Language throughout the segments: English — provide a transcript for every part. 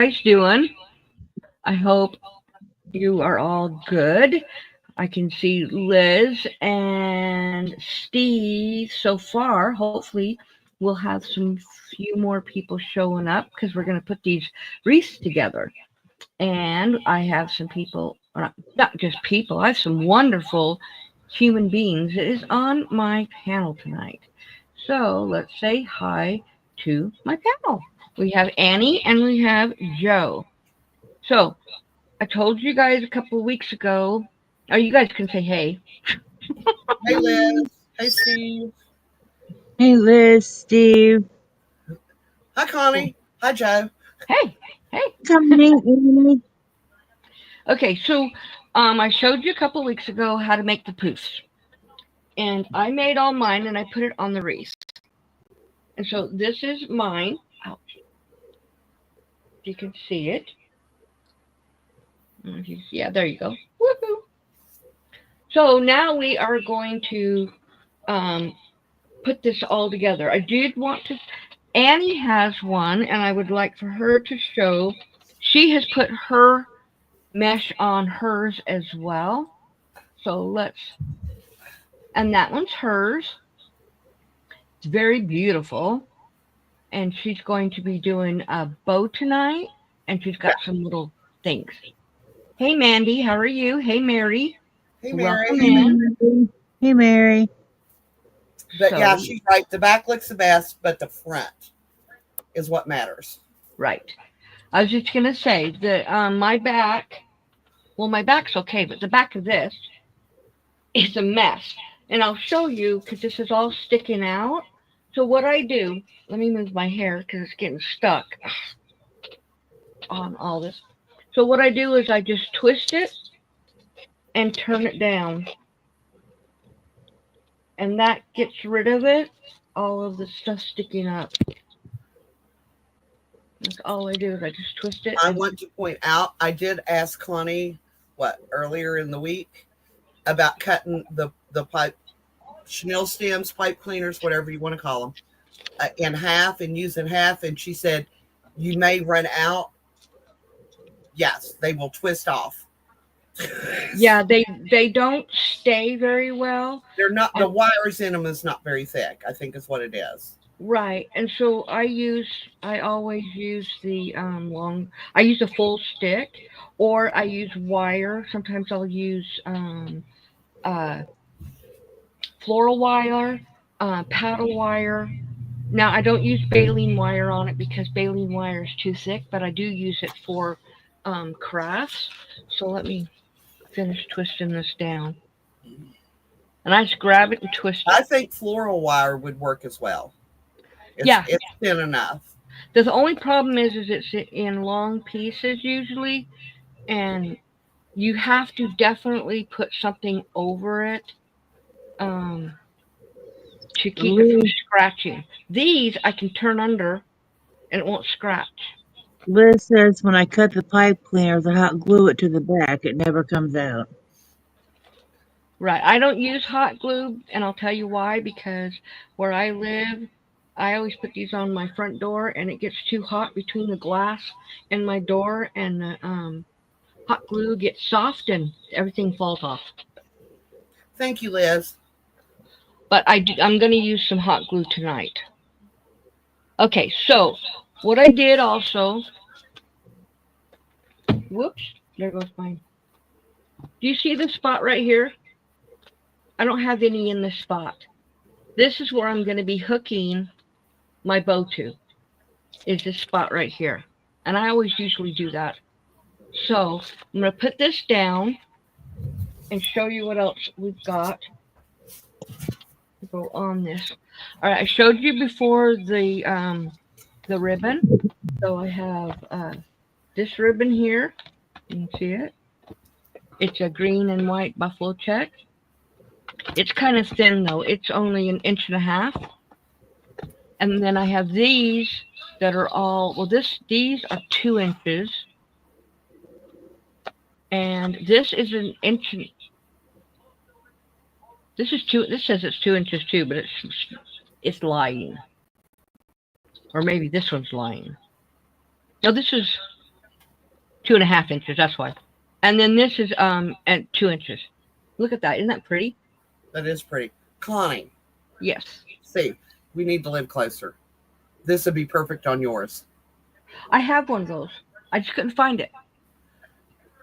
Guys doing? I hope you are all good. I can see Liz and Steve so far. Hopefully, we'll have some few more people showing up because we're going to put these wreaths together. And I have some people, not just people, I have some wonderful human beings that is on my panel tonight. So let's say hi to my panel. We have Annie and we have Joe. So I told you guys a couple of weeks ago. Oh, you guys can say hey. Hey Liz. Hey Steve. Hey, Liz, Steve. Hi Connie. Hi Joe. Hey, hey. Come meet me. Okay, so I showed you a couple of weeks ago how to make the poofs, and I made all mine and I put it on the wreath. And so this is mine. Ouch. You can see it. Yeah, there you go. Woohoo! So now we are going to um, put this all together. I did want to. Annie has one, and I would like for her to show. She has put her mesh on hers as well. So let's. And that one's hers. It's very beautiful. And she's going to be doing a bow tonight, and she's got some little things. Hey, Mandy, how are you? Hey, Mary, Hey welcome Mary. Hey, in. Mary. Hey, Mary. But yeah, So, she's right. The back looks the best, but the front is what matters. right. I was just gonna say that my back. Well, my back's okay, but the back of this is a mess, and I'll show you because this is all sticking out. So what I do? Let me move my hair because it's getting stuck on all this. So what I do is I just twist it and turn it down, and that gets rid of it. All of the stuff sticking up. That's all I do is I just twist it I and want to point out I did ask Connie earlier in the week about cutting the pipe chenille stems, pipe cleaners, whatever you want to call them, in half and using half, and she said you may run out. Yes, they will twist off. yeah, they don't stay very well. They're not, the And wires in them is not very thick, I think is what it is. right, and so I always use the I use a full stick, or I use wire. Sometimes I'll use uh, floral wire, paddle wire. Now I don't use baleen wire on it because baleen wire is too thick, but I do use it for crafts. So let me finish twisting this down, and I just grab it and twist it. I think floral wire would work as well. It's Yeah, it's thin enough. the only problem is it's in long pieces usually, and you have to definitely put something over it um, to keep it from Liz, scratching. These I can turn under and it won't scratch. Liz says when I cut the pipe cleaners, I hot glue it to the back. It never comes out. Right. I don't use hot glue, and I'll tell you why. Because where I live, I always put these on my front door, and it gets too hot between the glass and my door, and the hot glue gets soft, and everything falls off. Thank you, Liz. But I'm going to use some hot glue tonight. Okay, so what I did also, whoops, there goes mine. Do you see this spot right here? I don't have any in this spot. This is where I'm going to be hooking my bow to, is this spot right here. And I always usually do that. So I'm going to put this down and show you what else we've got to go on this. All right, I showed you before the ribbon. So I have this ribbon here. You can see it. It's a green and white buffalo check. It's kind of thin though. It's only an inch and a half. And then I have these that are all well. These are 2 inches, and this is an inch. This is two. This says it's 2 inches too, but it's lying, or maybe this one's lying. No, this is. 2.5 inches. That's why. And then this is at 2 inches. Look at that. Isn't that pretty? That is pretty. Connie, Yes. see, we need to live closer. This would be perfect on yours. I have one of those. I just couldn't find it.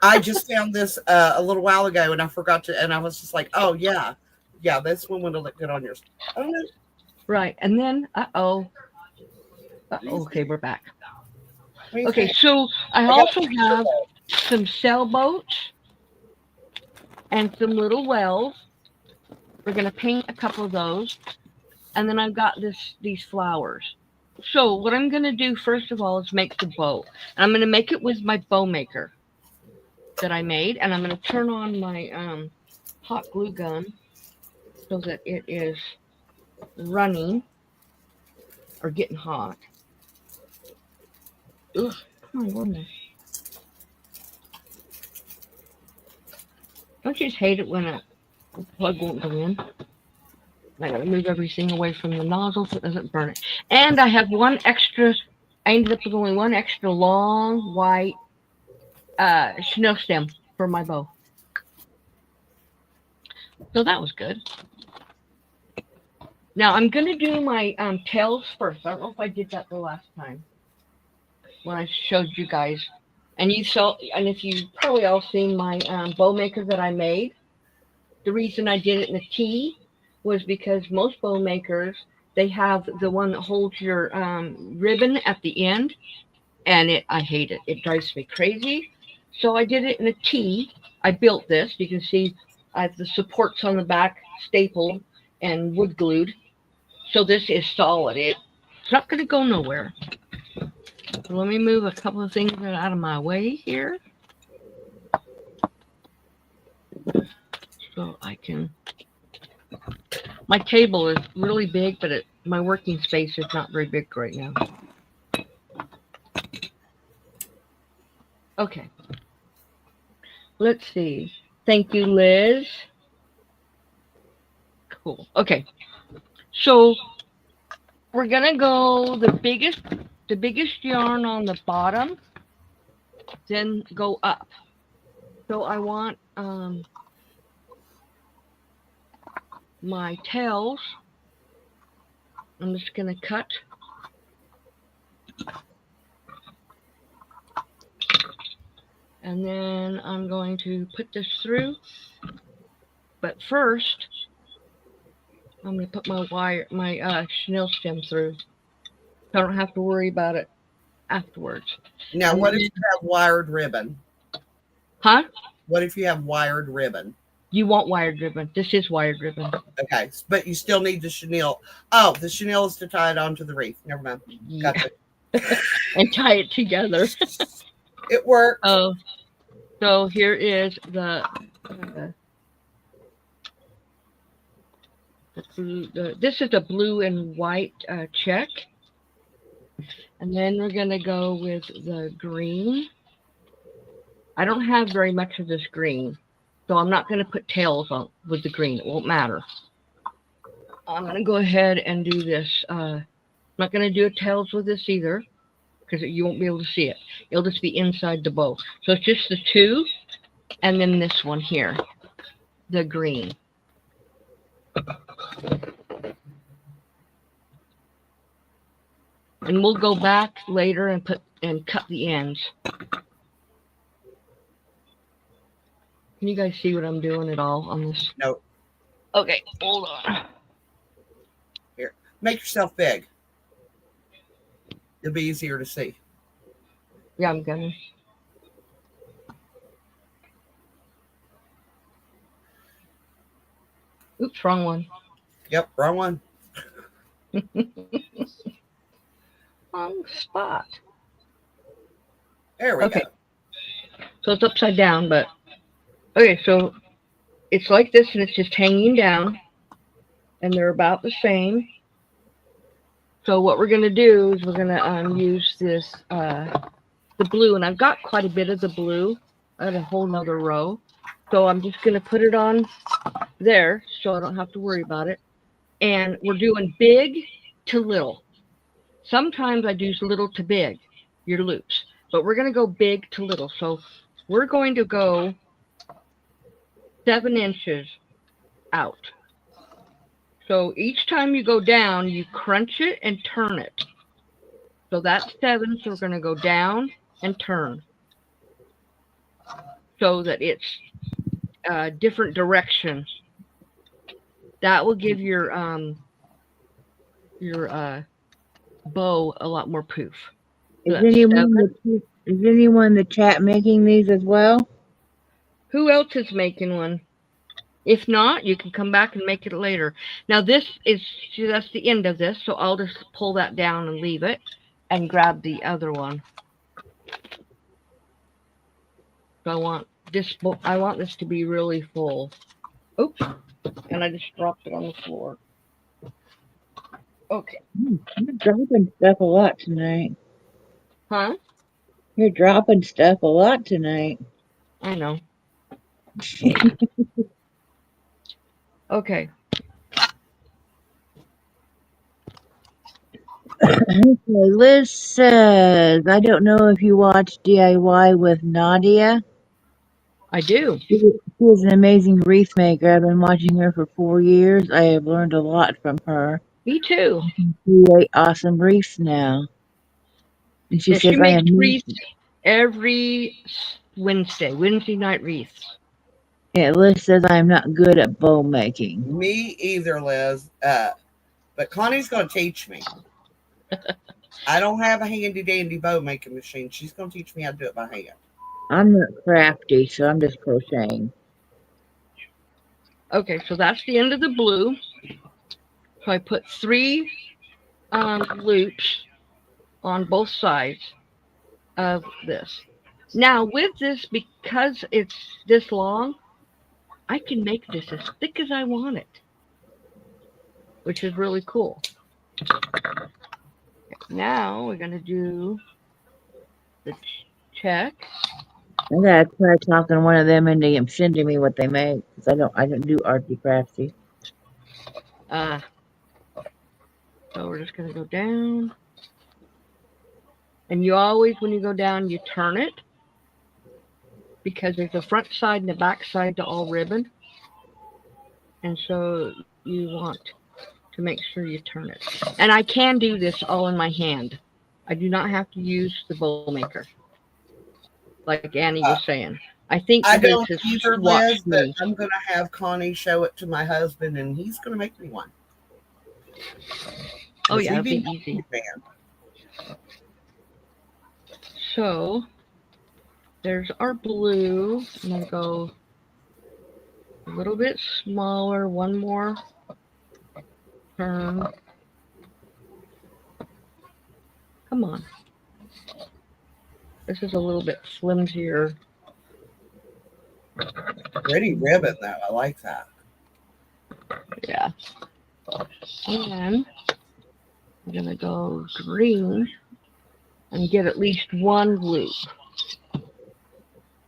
I just found this a little while ago, and I forgot to, and I was just like, oh yeah, this one would have looked good on yours. I don't know. Right. And then, okay, we're back. What do you Okay, think? so I also have some sailboats and some little wells. We're going to paint a couple of those. And then I've got these flowers. So what I'm going to do first of all is make the bow. And I'm going to make it with my bow maker that I made. And I'm going to turn on my hot glue gun so that it is running or getting hot. Ugh, my goodness. Don't you just hate it when a plug won't go in? I gotta move everything away from the nozzle so it doesn't burn it. And I have one extra, I ended up with only one extra long white chenille stem for my bow. So that was good. Now I'm gonna do my tails first. I don't know if I did that the last time when I showed you guys. And you saw, and if you probably all seen my bow maker that I made. The reason I did it in a T was because most bow makers, they have the one that holds your ribbon at the end, and I hate it. It drives me crazy. So I did it in a T. I built this. You can see I have the supports on the back stapled and wood glued. So this is solid. It's not going to go nowhere. So let me move a couple of things out of my way here. So I can, my table is really big, but my working space is not very big right now. Okay. Let's see. Thank you, Liz. Cool. Okay. So we're going to go the biggest yarn on the bottom, then go up. So I want my tails. I'm just going to cut. And then I'm going to put this through. But first, I'm going to put my chenille stem through. So I don't have to worry about it afterwards. Now, what if you have wired ribbon? Huh? What if you have wired ribbon? You want wired ribbon. This is wired ribbon. Okay, but you still need the chenille. Oh, the chenille is to tie it onto the wreath. Never mind. Gotcha. And tie it together. It worked. Oh, so here is this is a blue and white check. And then we're going to go with the green. I don't have very much of this green, so I'm not going to put tails on with the green. It won't matter. I'm going to go ahead and do this. I'm not going to do tails with this either, because you won't be able to see it. It'll just be inside the bow. So it's just the two, and then this one here, the green. And we'll go back later and cut the ends. Can you guys see what I'm doing at all on this? No. Okay, hold on. Here, make yourself big. It'll be easier to see. Yeah, I'm gonna. Oops, wrong one. Yep, wrong one. Wrong spot. There we go. So it's upside down, but okay, so it's like this and it's just hanging down and they're about the same. So what we're gonna do is we're gonna use this the blue, and I've got quite a bit of the blue. I got a whole nother row. So I'm just gonna put it on there so I don't have to worry about it. And we're doing big to little. Sometimes I do little to big, your loops. but we're going to go big to little. So we're going to go 7 inches out. So each time you go down, you crunch it and turn it. So that's 7. So we're going to go down and turn so that it's different direction. That will give your bow a lot more poof. So Is that's 7. anyone in the chat making these as well? Who else is making one? If not, you can come back and make it later. Now this is, see, that's the end of this, so I'll just pull that down and leave it and grab the other one. So I want this to be really full. Oops, and I just dropped it on the floor. Okay. You're dropping stuff a lot tonight. Huh? You're dropping stuff a lot tonight. I know. Okay. Okay, Liz says, I don't know if you watch DIY with Nadia. I do. She is an amazing wreath maker. I've been watching her for 4 years. I have learned a lot from her. Me too. She create awesome wreaths now. And she Yeah, she says, I makes am new. wreaths every Wednesday night wreaths. Yeah, Liz says I am not good at bow making. Me either, Liz. But Connie's going to teach me. I don't have a handy dandy bow making machine. She's going to teach me how to do it by hand. I'm not crafty, so I'm just crocheting. Okay, so that's the end of the blue. So I put 3 loops on both sides of this. Now with this, because it's this long, I can make this as thick as I want it, which is really cool. Now we're going to do the check. I gotta try talking one of them into sending me what they make, because I don't do artsy crafty. So we're just going to go down. And you always, when you go down, you turn it, because there's a front side and a back side to all ribbon. And so you want to make sure you turn it. And I can do this all in my hand. I do not have to use the bow maker, like Annie was saying. I think I this don't is either, watch Liz, but me. I'm going to have Connie show it to my husband, and he's going to make me one. Oh yeah, it'll He be easy. Man. So there's our blue. I'm gonna go a little bit smaller. One more turn. Come on. This is a little bit flimsier. Pretty ribbon, though. I like that. Yeah. And I'm gonna go green and get at least 1 loop.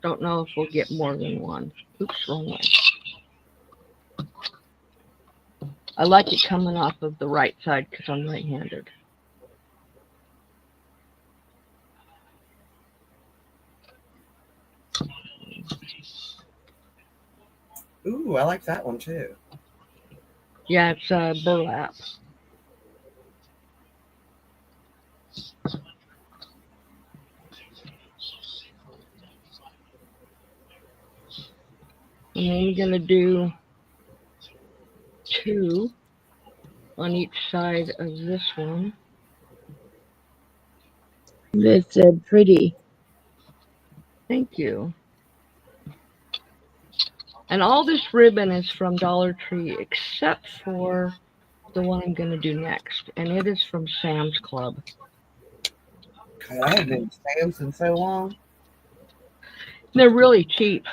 Don't know if we'll get more than 1. Oops, wrong way. I like it coming off of the right side because I'm right-handed. Ooh, I like that one, too. Yeah, it's burlap. And then you're going to do 2 on each side of this one. Liz said pretty. Thank you. And all this ribbon is from Dollar Tree except for the one I'm going to do next. And it is from Sam's Club. God, I haven't been to Sam's in so long. They're really cheap.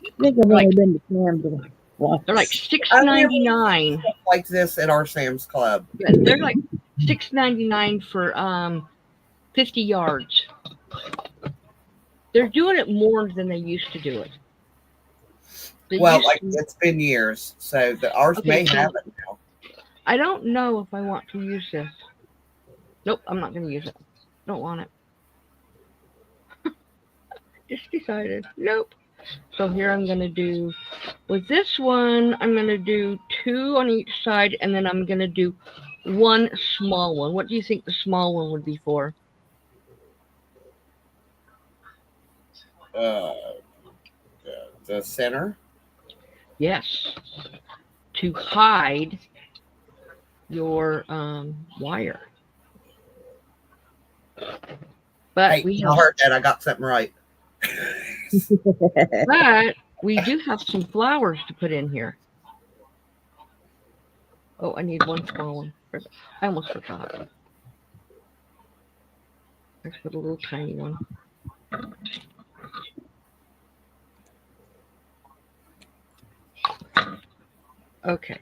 I think I've only been to Sam's once. They're like $6.99. Like this at our Sam's Club. Yeah, they're like $6.99 for 50 yards. They're doing it more than they used to do it. It's been years, so ours may so have it now. I don't know if I want to use this. Nope, I'm not going to use it. Don't want it. just decided. Nope. So here I'm going to do, with this one, I'm going to do 2 on each side, and then I'm going to do 1 small one. What do you think the small one would be for? The center. Yes. To hide your wire. But Hey, I heard that. I got something right. But we do have some flowers to put in here. Oh, I need 1 small one. I almost forgot. Let's put a little tiny one. Okay.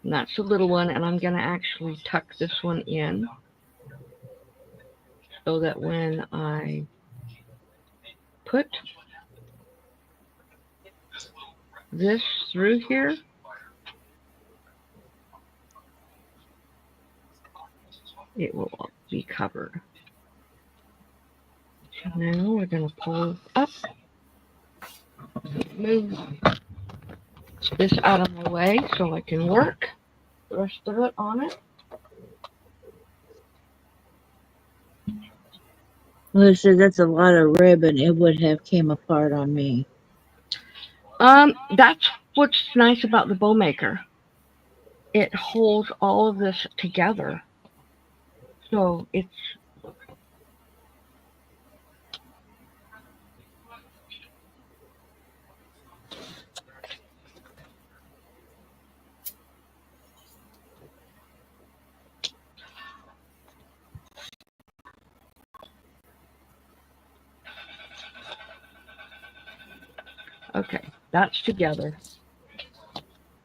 And that's a little one, and I'm going to actually tuck this one in so that when I put this through here, it will be covered. So now we're going to pull up, move this out of my way so I can work the rest of it on it. Melissa, that's a lot of ribbon. It would have came apart on me. That's what's nice about the bow maker. It holds all of this together. So it's okay, that's together.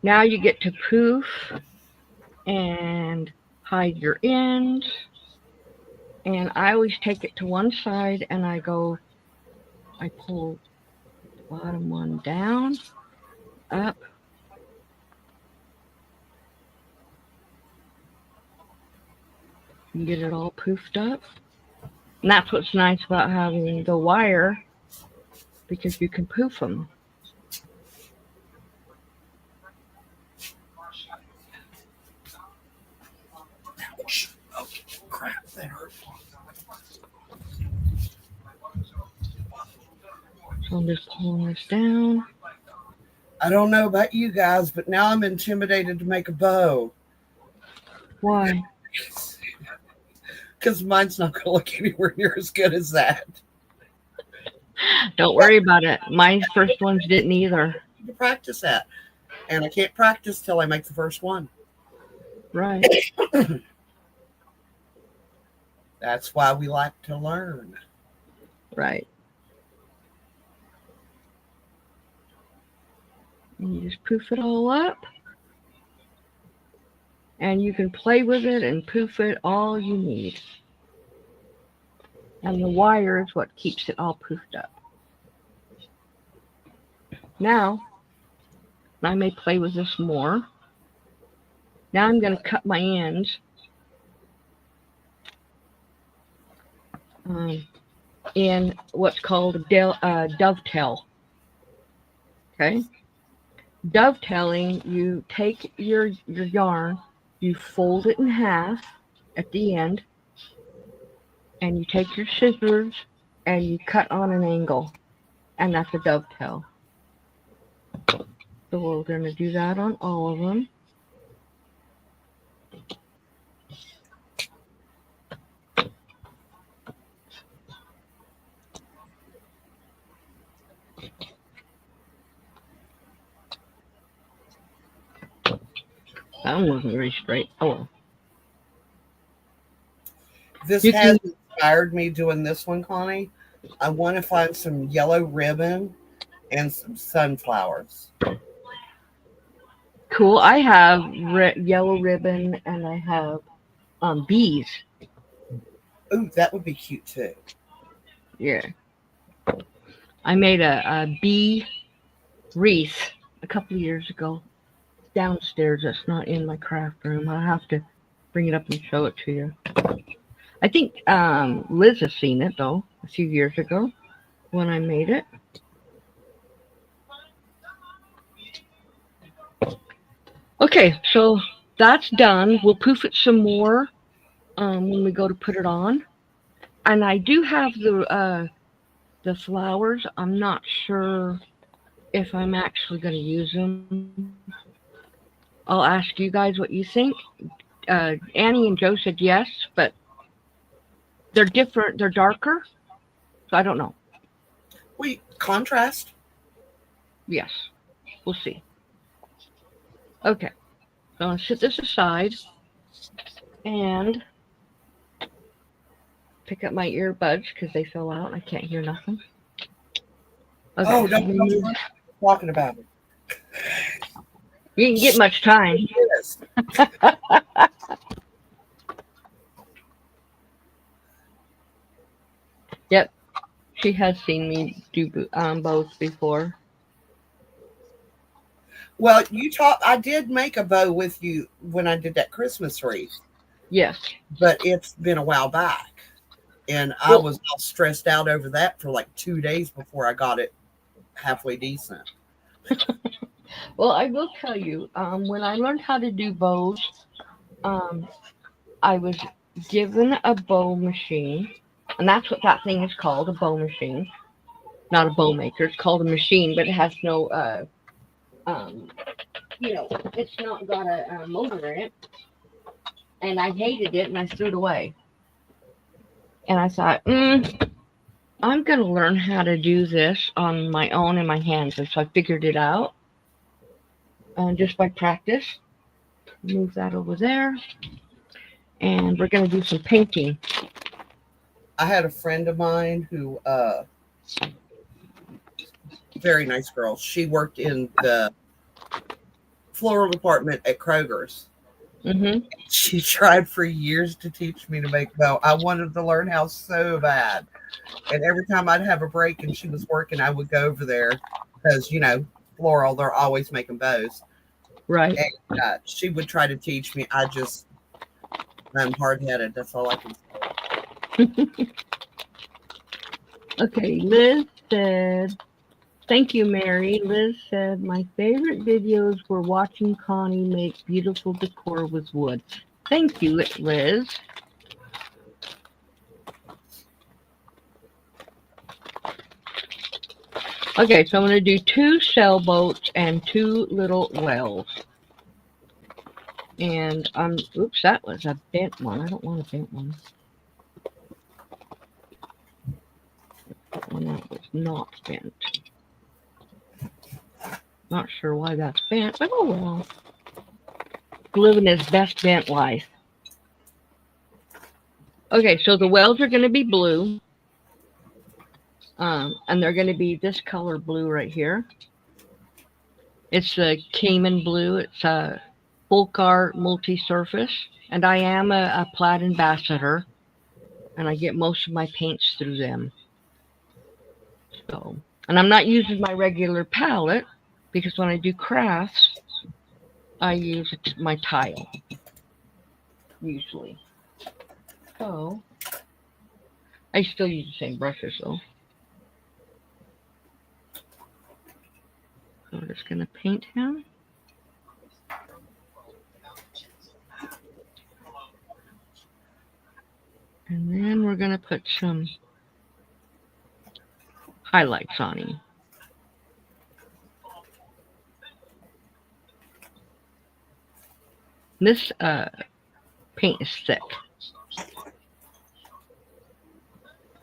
Now you get to poof and hide your end. And I always take it to one side and I pull the bottom one down, up. And get it all poofed up. And that's what's nice about having the wire, because you can poof them. Ouch. Oh, crap. That hurt. So I'm just pulling this down. I don't know about you guys, but now I'm intimidated to make a bow. Why? Because mine's not going to look anywhere near as good as that. Don't worry about it. My first ones didn't either. To practice that. And I can't practice till I make the first one. Right. That's why we like to learn. Right. And you just poof it all up. And you can play with it and poof it all you need. And the wire is what keeps it all poofed up. Now, I may play with this more. Now I'm going to cut my ends in what's called a dovetail. Okay? Dovetailing, you take your yarn, you fold it in half at the end, and you take your scissors and you cut on an angle, and that's a dovetail. So we're going to do that on all of them. That one wasn't very straight. Oh, well. This has inspired me doing this one, Connie. I want to find some yellow ribbon and some sunflowers. Cool. I have yellow ribbon and I have bees. Ooh, that would be cute too. Yeah. I made a bee wreath a couple of years ago downstairs. That's not in my craft room. I'll have to bring it up and show it to you. I think Liz has seen it though a few years ago when I made it. Okay, so that's done. We'll poof it some more when we go to put it on. And I do have the flowers. I'm not sure if I'm actually going to use them. I'll ask you guys what you think. Annie and Joe said yes, but they're different. They're darker, so I don't know. We contrast. Yes, we'll see. Okay, so I'll set this aside and pick up my earbuds because they fell out. I can't hear nothing. Okay, Oh, so don't you want talking about it? you didn't get much time. Yes. Yep, she has seen me do both before. Well, you taught. I did make a bow with you when I did that Christmas wreath, Yes. but it's been a while back, and I Well, was all stressed out over that for like 2 days before I got it halfway decent. well, I will tell you, when I learned how to do bows, um, I was given a bow machine, and that's what that thing is called, a bow machine. Not a bow maker. It's called a machine, but it has no, um, it's not got a motor in it. And I hated it, and I threw it away. And I thought, I'm going to learn how to do this on my own in my hands. And so I figured it out just by practice. Move that over there. And we're going to do some painting. I had a friend of mine who, very nice girl. She worked in the floral department at Kroger's. Mm-hmm. She tried for years to teach me to make bow. I wanted to learn how so bad. And every time I'd have a break and she was working, I would go over there because, floral, they're always making bows. Right. And she would try to teach me. I'm hard headed. That's all I can say. Okay, Liz said, thank you, Mary. Liz said, my favorite videos were watching Connie make beautiful decor with wood. Thank you, Liz. Okay, so I'm going to do 2 sailboats and 2 little wells. And oops, that was a bent one. I don't want a bent one. That one that was not bent. Not sure why that's bent, but oh well. Living his best bent life. Okay, so the wells are going to be blue. And they're going to be this color blue right here. It's the Cayman blue. It's a Fulcar multi-surface. And I am a Plaid ambassador. And I get most of my paints through them. So, and I'm not using my regular palette because when I do crafts, I use my tile usually. So, I still use the same brushes though. So we're just going to paint him. And then we're going to put some highlights on him. This paint is thick.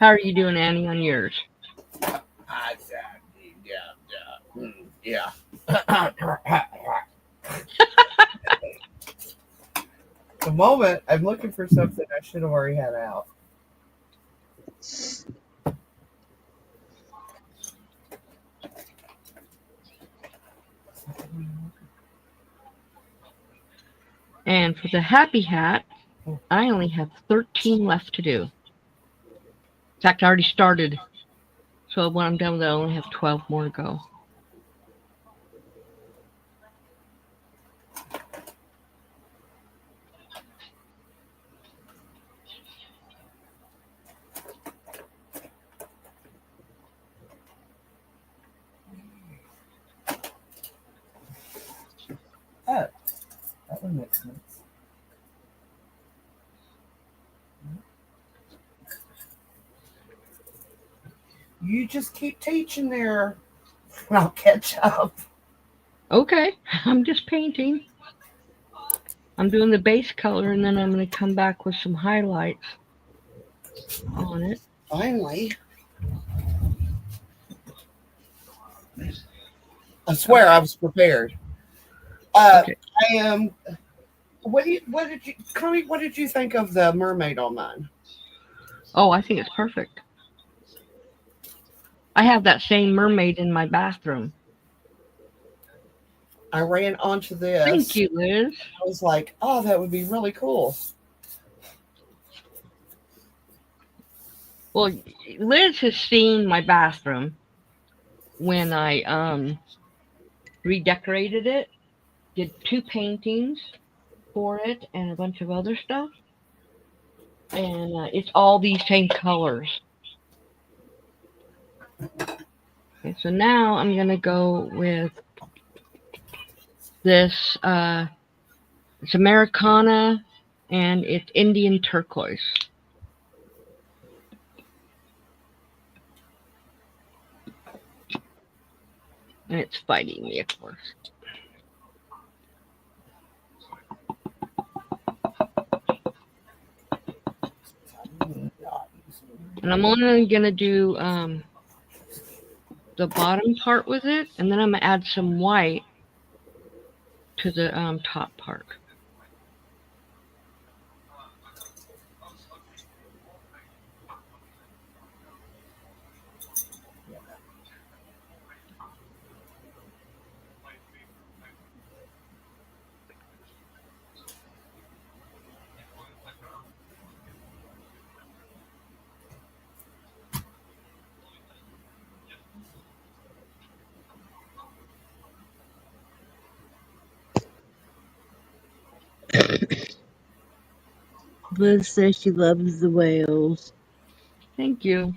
How are you doing, Annie, on yours? Yeah. The moment I'm looking for something I should have already had out. And for the happy hat, I only have 13 left to do. In fact, I already started. So when I'm done with it, I only have 12 more to go. You just keep teaching there. I'll catch up. Okay, I'm just painting. I'm doing the base color, and then I'm going to come back with some highlights on it. Finally. I swear I was prepared. Okay. I am. What did you, Connie? What did you think of the mermaid on mine? Oh, I think it's perfect. I have that same mermaid in my bathroom. I ran onto Thank this. you, Liz. I was like, oh, that would be really cool. Well, Liz has seen my bathroom when I redecorated it, did 2 paintings for it, and a bunch of other stuff. And it's all these same colors. Okay, so now I'm gonna go with this. It's Americana, and it's Indian turquoise. And it's fighting me, of course. And I'm only gonna do the bottom part with it, and then I'm gonna add some white to the top part. Liz says she loves the whales. Thank you.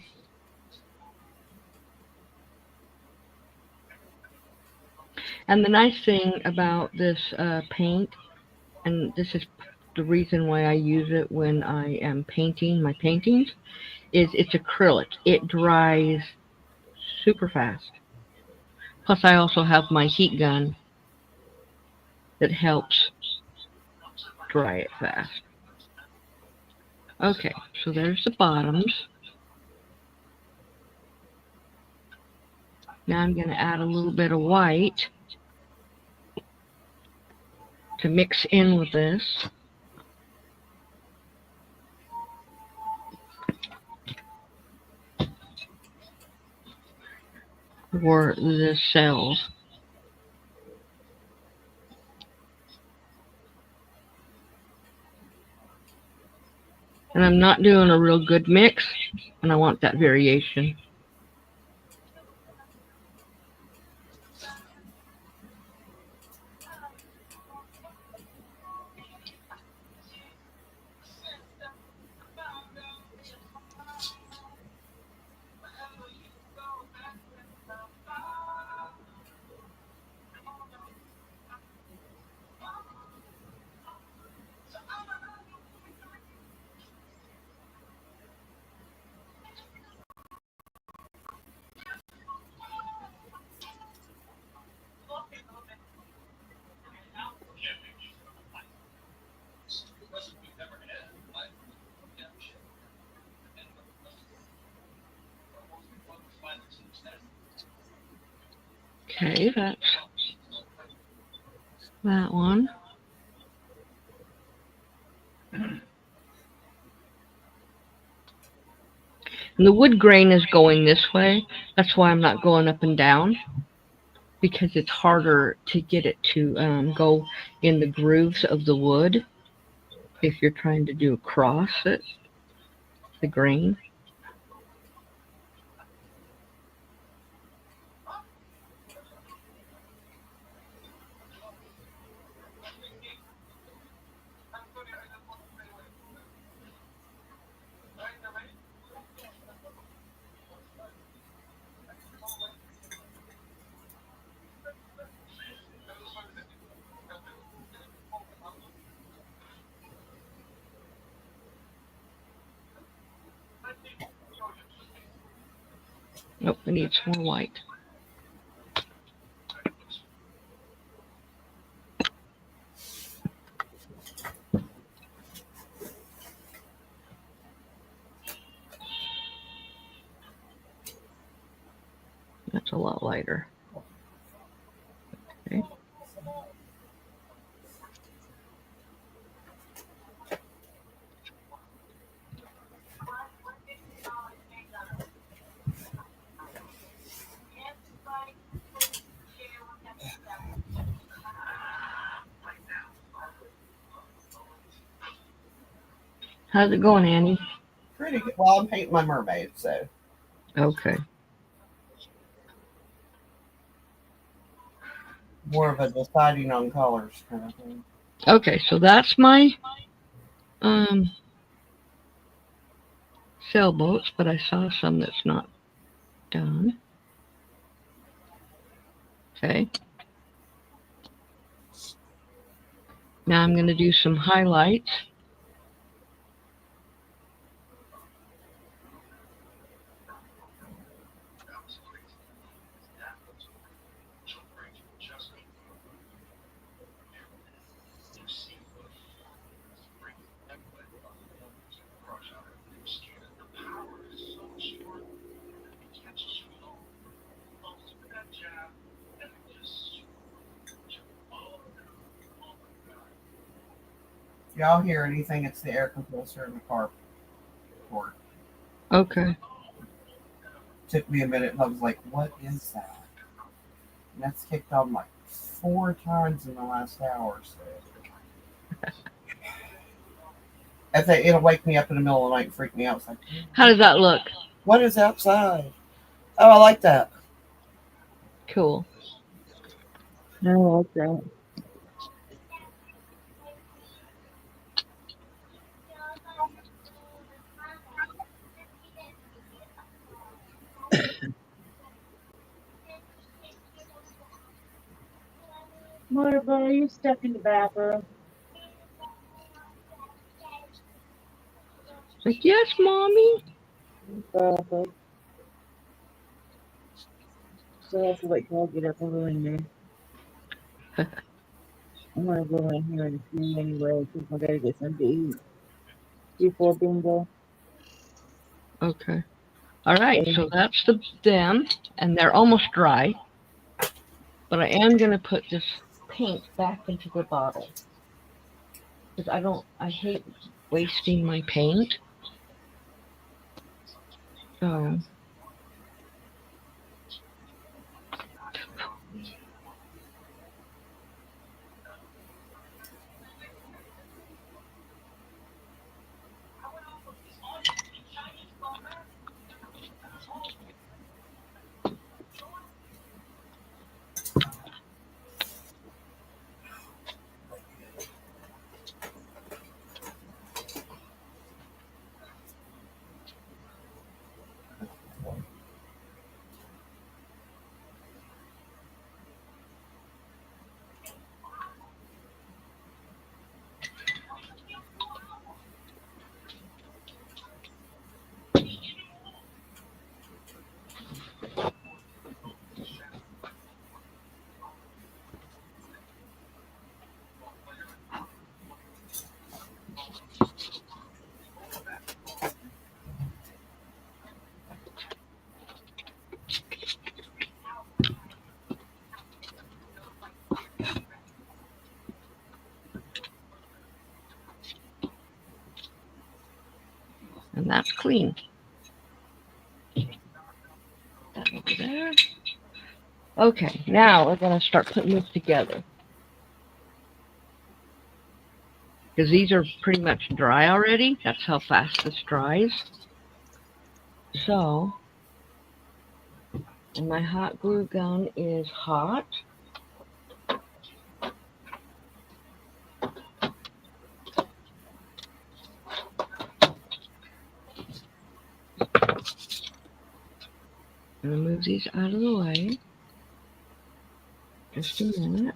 And the nice thing about this paint, and this is the reason why I use it when I am painting my paintings, is it's acrylic. It dries super fast. Plus, I also have my heat gun that helps dry it fast. Okay, so there's the bottoms. Now I'm going to add a little bit of white to mix in with this. For the cells. And I'm not doing a real good mix, and I want that variation. Okay, that's that one. And the wood grain is going this way. That's why I'm not going up and down, because it's harder to get it to go in the grooves of the wood if you're trying to do across it, the grain. Nope, we need some more white. That's a lot lighter. Okay. How's it going, Annie? Pretty good. Well, I'm painting my mermaid, so Okay. more of a deciding on colors kind of thing. Okay, so that's my sailboats, but I saw some that's not done. Okay. Now I'm going to do some highlights. If y'all hear anything, it's the air compressor in the carport. Okay. Took me a minute, and I was like, "What is that?" And that's kicked on like 4 times in the last hour. So I think it'll wake me up in the middle of the night and freak me out. It's like, How does that look? what is outside? Oh, I like that. Cool. I like that. Marva, are you stuck in the bathroom? Like, yes, mommy. Perfect. So I have to wait till I get up and go in there. I'm gonna go in here in a few anyway, because I gotta get something to eat before bingo. Okay. All right, Okay. so that's them, and they're almost dry. But I am going to put this paint back into the bottle because I hate wasting my paint. So and that's clean. That over there. Okay, now we're going to start putting this together because these are pretty much dry already. That's how fast this dries. So, and my hot glue gun is hot. I'm going to move these out of the way. Just a minute.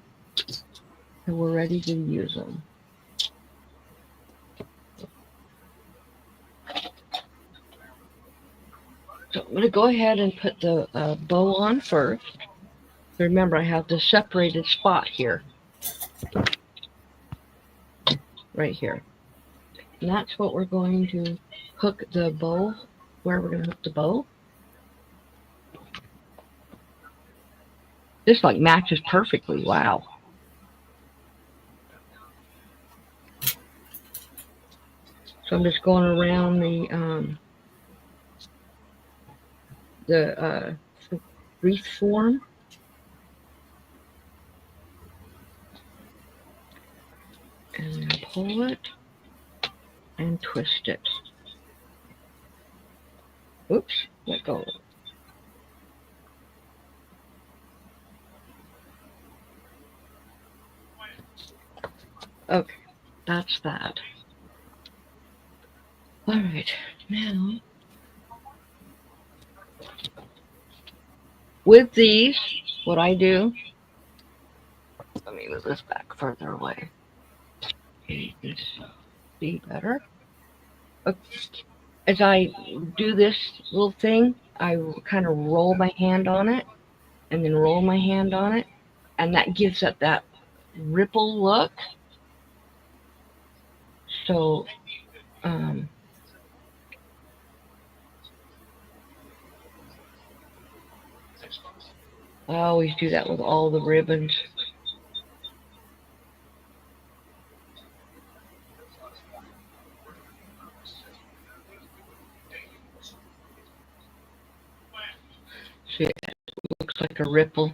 And we're ready to use them. So going to go ahead and put the bow on first. Remember, I have the separated spot here. Right here. And that's what we're going to hook the bow, where we're going to hook the bow. This like matches perfectly. Wow. So I'm just going around the wreath form. And then pull it and twist it. Oops, let go. Okay, that's that. All right, now with these, what I do, let me move this back further away. You can see better. Okay. As I do this little thing, I kind of roll my hand on it and then roll my hand on it, and that gives it that ripple look. So, I always do that with all the ribbons. See, it looks like a ripple.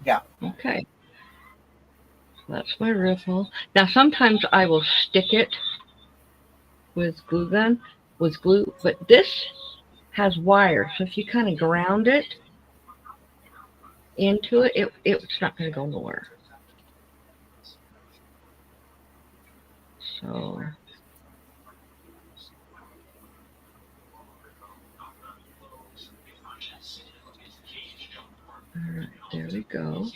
Yeah. Okay. So that's my ripple. Now, sometimes I will stick it with glue gun, with glue, but this has wire. So if you kind of ground it into it, it's not going to go nowhere. So, all right, there we go.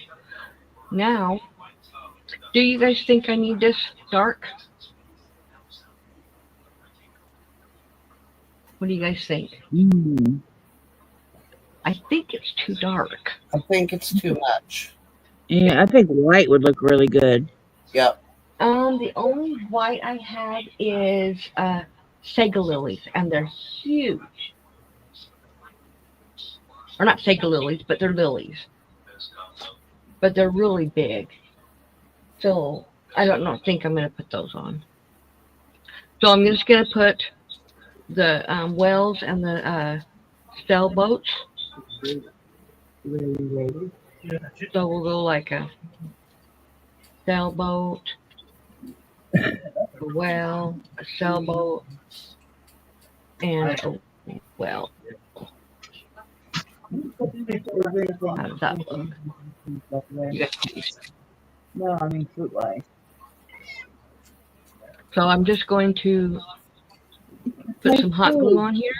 Now, do you guys think I need this dark? What do you guys think? I think it's too dark. I think it's too much. Yeah, I think white would look really good. Yep. The only white I have is sago lilies, and they're huge. Or not sago lilies, but they're lilies. But they're really big. So I don't think I'm going to put those on. So I'm just going to put the wells and the sailboats. So we'll go like a sailboat, a well, a sailboat, and a well. How does that look? You guys can see. No, I mean fruit wise. So I'm just going to put some hot glue on here.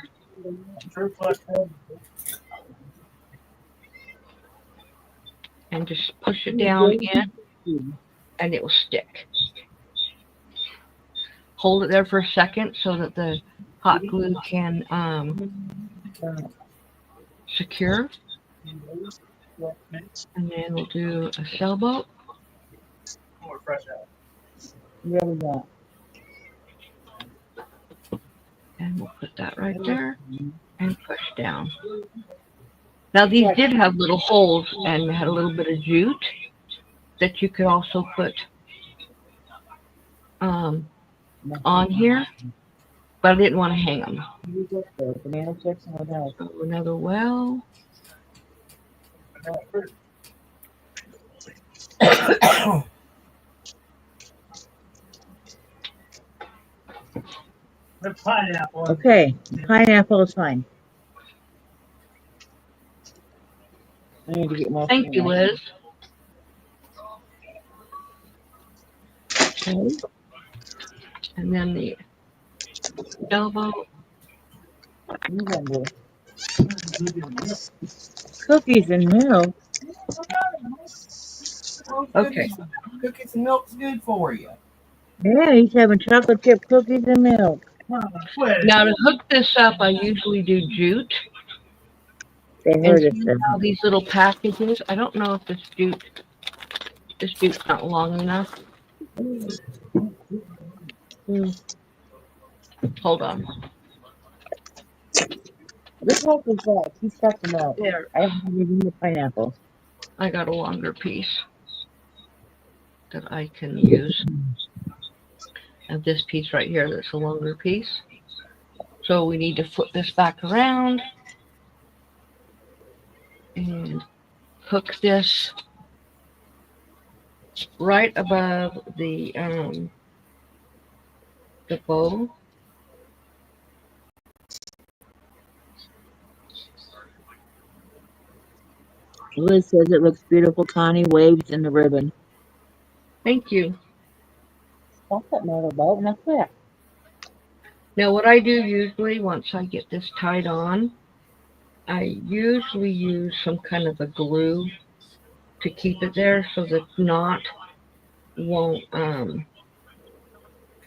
And just push it down in, and it will stick. Hold it there for a second so that the hot glue can secure. And then we'll do a sailboat. And we'll put that right there and push down. Now these did have little holes and had a little bit of jute that you could also put on here, but I didn't want to hang them. So another well. The pineapple. Okay, pineapple is fine. I need to get more. Thank you, Liz. Okay. And then the elbow. Cookies and milk. Okay. Cookies and milk's good for you. Yeah, he's having chocolate chip cookies and milk. Now to hook this up, I usually do jute. They And heard us. see how these little packages, I don't know if this jute's not long enough. Hmm, hold on. This milk is that. He's got the milk. There, I haven't even the pineapple. I got a longer piece that I can use. I have this piece right here that's a longer piece. So we need to flip this back around and hook this right above the bow. Liz says it looks beautiful. Connie waves in the ribbon. Thank you. Stop that motorboat and that's it. Now what I do usually once I get this tied on, I usually use some kind of a glue to keep it there so the knot won't Come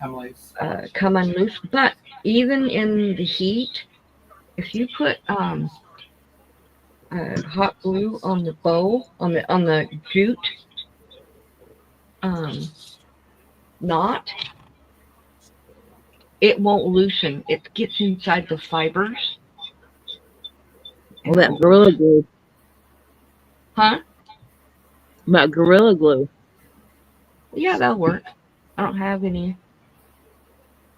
loose. come unloose. But even in the heat, if you put hot glue on the bow on the jute knot, it won't loosen. It gets inside the fibers. Well, that Gorilla Glue. Huh? About Gorilla Glue. Yeah, that'll work. I don't have any.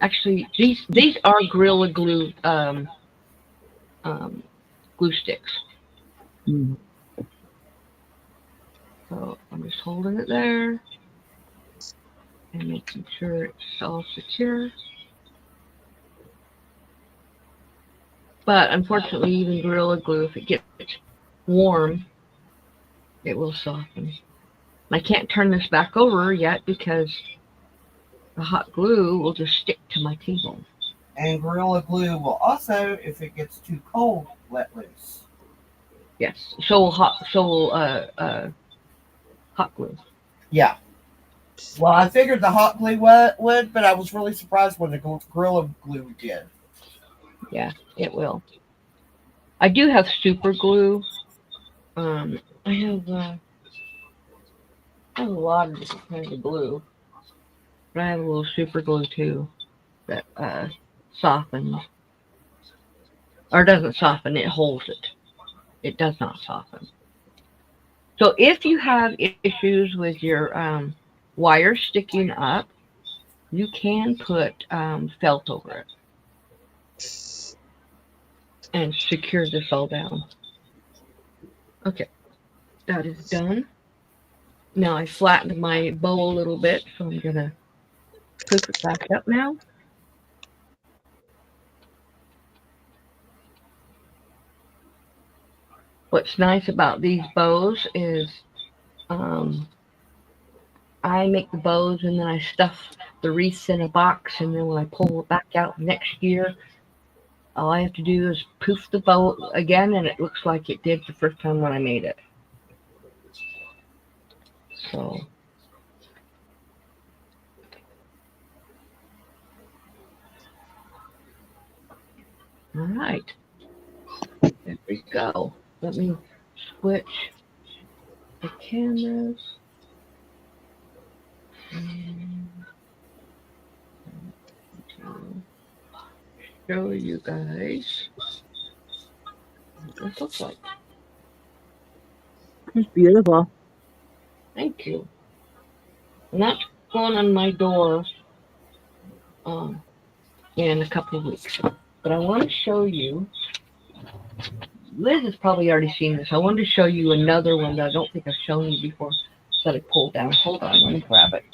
Actually, these are Gorilla Glue glue sticks. Mm. So I'm just holding it there and making sure it's all secure. But unfortunately, even Gorilla Glue, if it gets warm, it will soften. I can't turn this back over yet because the hot glue will just stick to my table. And Gorilla Glue will also, if it gets too cold, let loose. Yes. So will hot glue. Yeah. Well, I figured the hot glue would, but I was really surprised when the Gorilla Glue did. Yeah, it will. I do have super glue. I have a lot of different kinds of glue, but I have a little super glue too that softens or doesn't soften. It holds it. It does not soften. So if you have issues with your wire sticking up, you can put felt over it and secure this all down. Okay, that is done. Now I flattened my bow a little bit, so I'm gonna poof it back up now. What's nice about these bows is I make the bows and then I stuff the wreaths in a box, and then when I pull it back out next year, all I have to do is poof the bow again, and it looks like it did the first time when I made it. So, all right, there we go. Let me switch the cameras. And to show you guys what this looks like. It's beautiful. Thank you. And that's going on my door in a couple of weeks. But I want to show you. Liz has probably already seen this. I wanted to show you another one that I don't think I've shown you before that I pulled down. Hold on, let me grab it.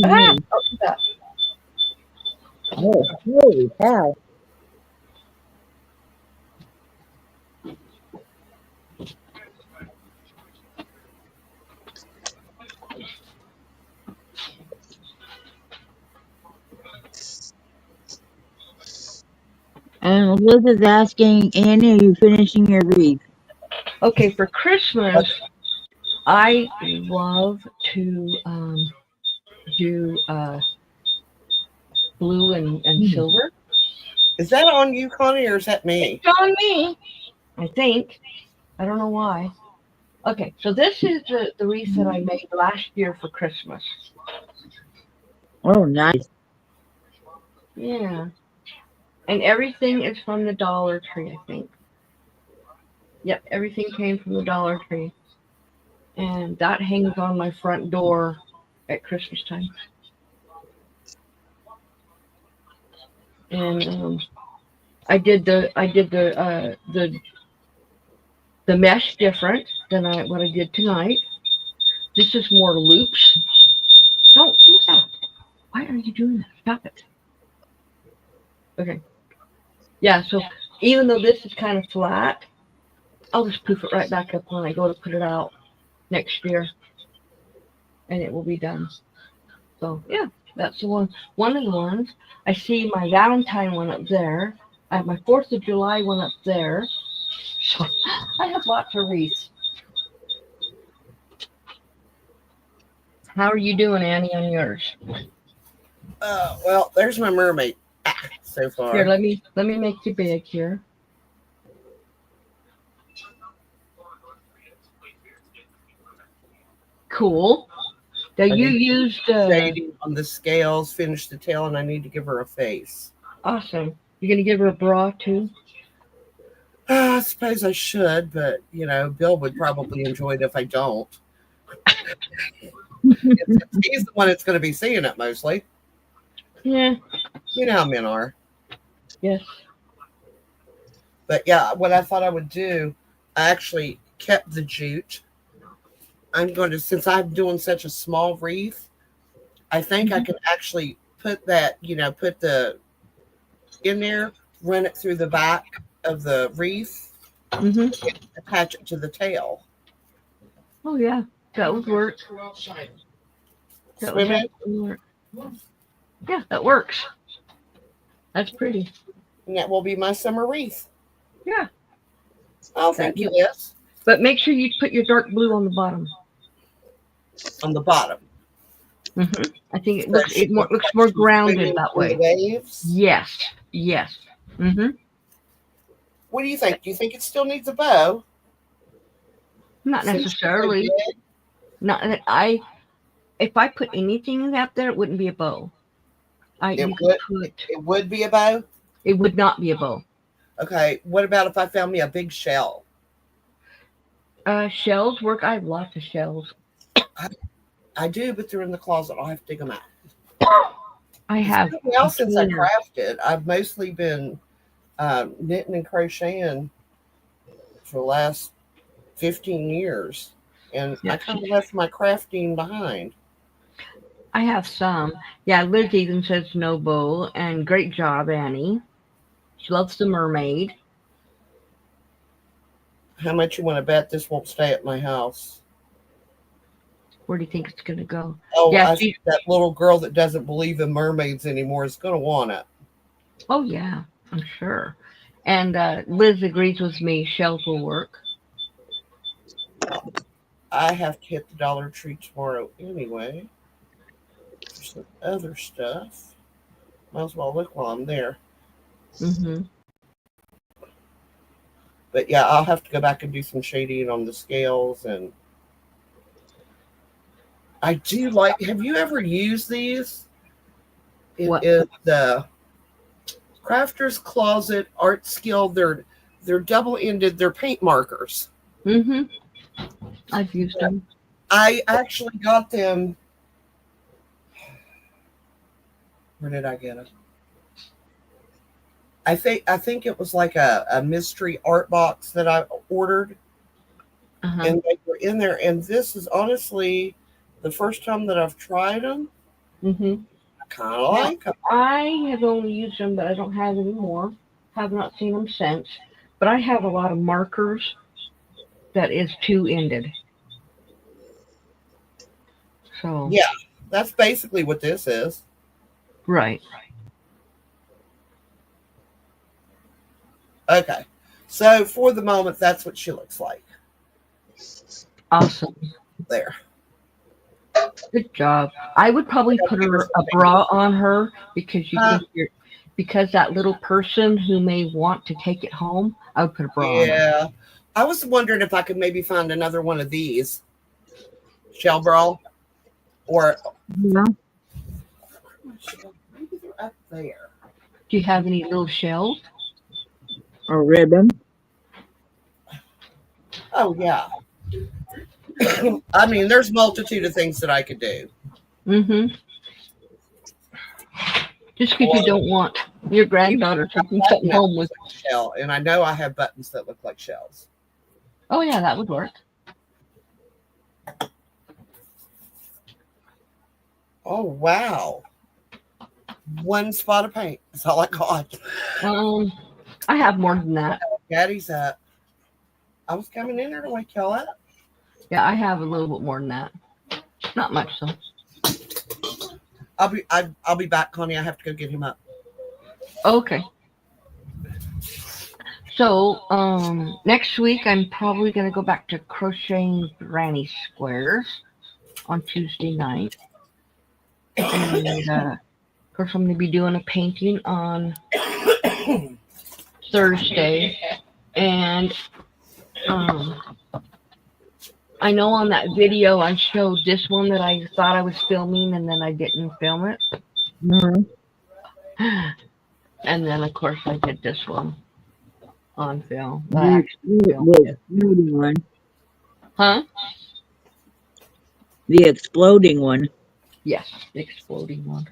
Ah, look at that. Oh, holy cow. And Liz is asking, Annie, are you finishing your wreath? Okay, for Christmas, I love to do blue and silver. Is that on you, Connie, or is that me? It's on me, I think. I don't know why. Okay, so this is the wreath that I made last year for Christmas. Oh, nice. Yeah. And everything is from the Dollar Tree, I think. Yep, everything came from the Dollar Tree. And that hangs on my front door at Christmas time. And I did the mesh different than what I did tonight. This is more loops. Don't do that. Why are you doing that? Stop it. Okay. Yeah, so even though this is kind of flat, I'll just poof it right back up when I go to put it out next year. And it will be done. So yeah, that's the one of the ones. I see my Valentine one up there. I have my 4th of July one up there. So I have lots of wreaths. How are you doing, Annie, on yours? Well, there's my mermaid so far. Here, let me make you big here. Cool. Now you used shading on the scales, finished the tail, and I need to give her a face. Awesome. You're gonna give her a bra too? I suppose I should, but Bill would probably enjoy it if I don't. He's the one that's going to be seeing it mostly. Yeah. You know how men are. Yes. But yeah, what I thought I would do, I actually kept the jute. I'm going to, since I'm doing such a small wreath, I think I can actually put that, put the in there, run it through the back of the wreath, and attach it to the tail. Oh yeah, that would work. That would definitely work. Yeah, that works. That's pretty. And that will be my summer wreath. Yeah. Oh, thank you, Liz. But make sure you put your dark blue on the bottom. On the bottom. I think it looks more grounded that way. Waves. Yes. Yes. What do you think? Do you think it still needs a bow? Not necessarily. Not that if I put anything out there, it wouldn't be a bow. It would be a bow? It would not be a bow. Okay. What about if I found me a big shell? Shells work. I have lots of shells. I do, but they're in the closet. I'll have to dig them out. I have. Well, since I crafted, I've mostly been knitting and crocheting for the last 15 years. And I kind of left my crafting behind. I have some. Yeah, Liz even says no bow, and great job, Annie. She loves the mermaid. How much you want to bet this won't stay at my house? Where do you think it's going to go? Oh, yeah, I think that little girl that doesn't believe in mermaids anymore is going to want it. Oh, yeah, I'm sure. And Liz agrees with me. Shells will work. I have to hit the Dollar Tree tomorrow anyway. There's some other stuff. Might as well look while I'm there. But yeah, I'll have to go back and do some shading on the scales. And I do like, have you ever used these? It is the Crafter's Closet Art Skill. They're double-ended. They're paint markers. I've used them. I actually got them. Where did I get them? I think it was like a mystery art box that I ordered. And they were in there. And this is honestly the first time that I've tried them. I kind of like them. I have only used them, but I don't have any more. Have not seen them since. But I have a lot of markers that is two-ended. So yeah, that's basically what this is. Right. Okay. So for the moment, that's what she looks like. Awesome. There. Good job. I would probably put a bra on her because you think you're because that little person who may want to take it home, I would put a bra on her. Yeah. I was wondering if I could maybe find another one of these shell bra, or Yeah. maybe they're up there. Do you have any little shells? Or ribbon. Oh yeah. I mean, there's multitude of things that I could do. Mm-hmm. Just because you don't want your granddaughter taking something home with. Shell, and I know I have buttons that look like shells. Oh yeah, that would work. Oh wow. One spot of paint. That's all I got. I have more than that. Daddy's up. I was coming in there to wake y'all up. Yeah, I have a little bit more than that. Not much though. I'll be back, Connie. I have to go get him up. Okay. So, next week I'm probably going to go back to crocheting granny squares on Tuesday night. And, of course, I'm going to be doing a painting on Thursday. And, I know on that video I showed this one that I thought I was filming and then I didn't film it. Mm-hmm. And then, of course, I did this one on film. The exploding one. Huh? The exploding one. Yes, the exploding one.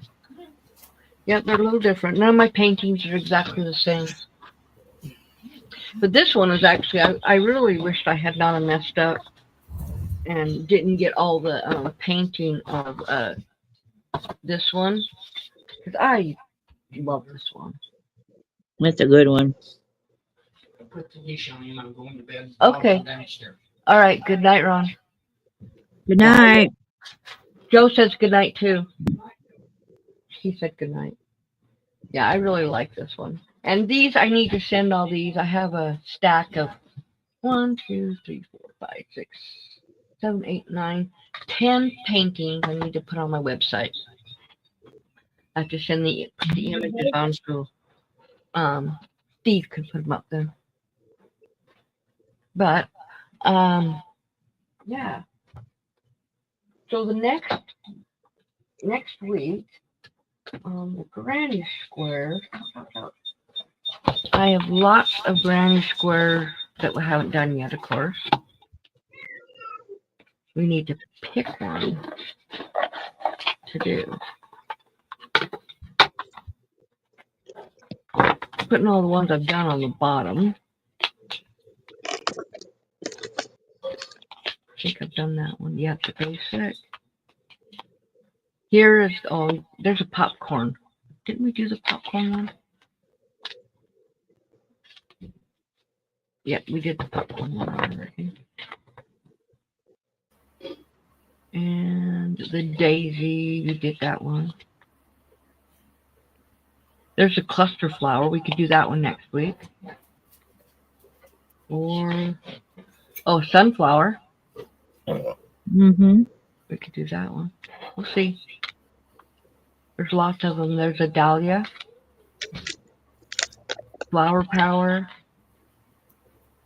Yeah, they're a little different. None of my paintings are exactly the same. But this one is actually, I really wished I had not messed up and didn't get all the painting of this one. Because I love this one. That's a good one. Put the dish on him. I'm going to bed. Okay. I'll go downstairs. All right, good night, Ron. Good night. Joe says good night, too. He said good night. Yeah, I really like this one. And these, I need to send all these. I have a stack of 1, 2, 3, 4, 5, 6, 7, 8, 9, 10 paintings I need to put on my website. I have to send the images on so Steve could put them up there. But yeah. So the next week the granny square, I have lots of granny squares that we haven't done yet, of course. We need to pick one to do. Putting all the ones I've done on the bottom. I think I've done that one. Yeah, the basic. Here is, oh, there's a popcorn. Didn't we do the popcorn one? Yep, we did the popcorn one already. And the daisy, we did that one. There's a cluster flower. We could do that one next week. Or, oh, sunflower. Mm-hmm. We could do that one. We'll see. There's lots of them. There's a dahlia. Flower power.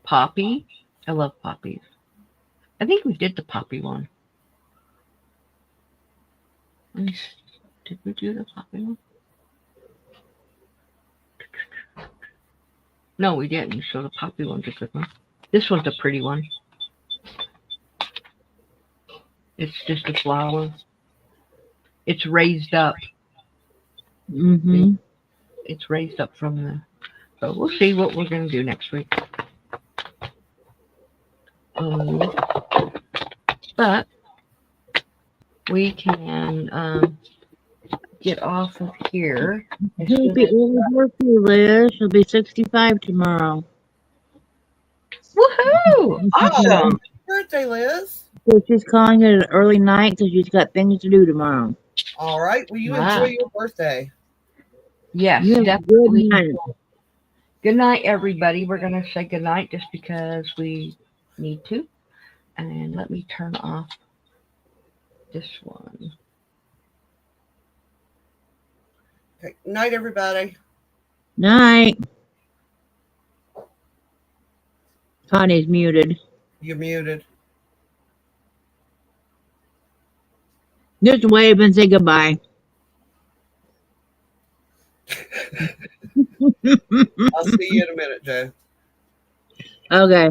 Poppy. I love poppies. I think we did the poppy one. Did we do the poppy one? No, we didn't. So the poppy one's a good one. This one's a pretty one. It's just a flower. It's raised up. Mm-hmm. It's raised up from the. So we'll see what we're going to do next week. But we can get off of here. Happy early birthday, Liz. She'll be 65 tomorrow. Woohoo! Awesome. Happy birthday, Liz. So she's calling it an early night because she's got things to do tomorrow. All right. Well, you Wow. enjoy your birthday. Yes, You have a definitely. good night. Good night, everybody. We're going to say good night just because we need to. And let me turn off this one. Okay. Night, everybody. Night. Connie's muted. You're muted. Just wave and say goodbye. I'll see you in a minute, Joe. Okay.